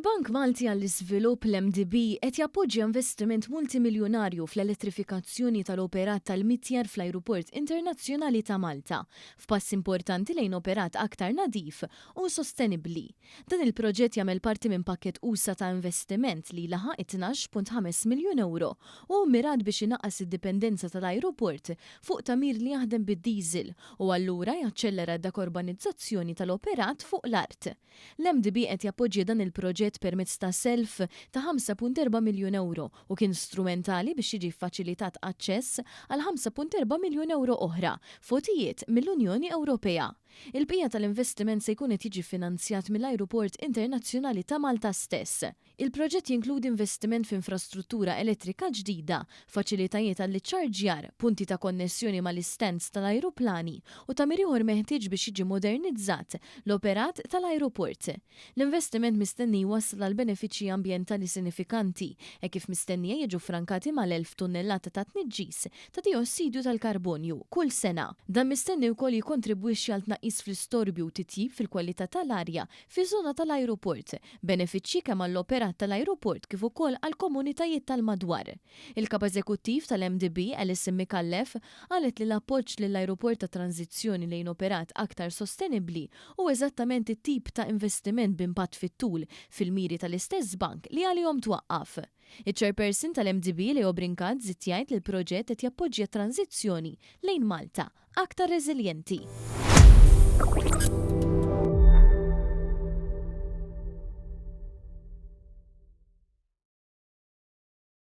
Il-Bank Malti għall-Iżvilupp l-MDB qed jappoġġja investiment multimiljonarju fl-elettrifikazzjoni tal-operat tal-mitjar fl-Ajruport Internazzjonali ta' Malta, f'pass importanti lejn operat aktar nadif u sostenibbli. Dan il-proġett jagħmel parti minn pakkett usa ta' investiment li laħaq 12.5 miljun euro u mirat biex inaqqas id-dipendenza tal-ajruport fuq tamir li jaħdem bid-diesel u allura jaċċellera d-dekarbonizzazzjoni tal-operat fuq l-art. L-MDB qed jappoġġja dan il-proġett permezz ta' self ta' 5.4 miljun euro u kien strumentali biex jiġi faċilitat aċċess għal 5.4 miljun euro oħra fotijiet mill-Unjoni Ewropea. Il-bqija tal-investiment se jkun qed jiġi finanzjat mill-Ajruport Internazzjonali ta' Malta stess. Il-proġett jinkludi investiment f'infrastruttura elettrika ġdida, faċilitajiet għall-iċċarġjar, punti ta' konnessjoni mal-istands tal-ajruplani u ta' ieħor meħtieġ biex jiġi modernizzat l-operat tal-ajruport. L-investiment mistenni jwassal għal benefiċċji ambjentali sinifikanti e kif mistennija jiġu frankati mal-1000 tunnellata ta' tniġġis ta' diossidu tal-karbonju kull sena. Dan mistenni wkoll jikkontribwixxi għal tnaqqis fl-istorbju u titjib fil-kwalità tal-arja fiż-żona tal-ajruport, benefiċċji kemm għall-operat tal-ajruport kif ukoll għall-komunitajiet tal-madwar. Il-kap eżekuttiv tal-MDB Alison Micallef qalet li l-appoġġ lill-ajruport ta' tranzizzjoni lejn operat aktar sostenibbli u eżattament it-tip ta' investiment b'impatt fit-tul fil-miri tal-istess bank li għalihom twaqqaf. Iċ-chairperson tal-MDB Leo Brincat żied jgħid li l-proġett qed jappoġġja tranzizzjoni lejn Malta aktar reżiljenti.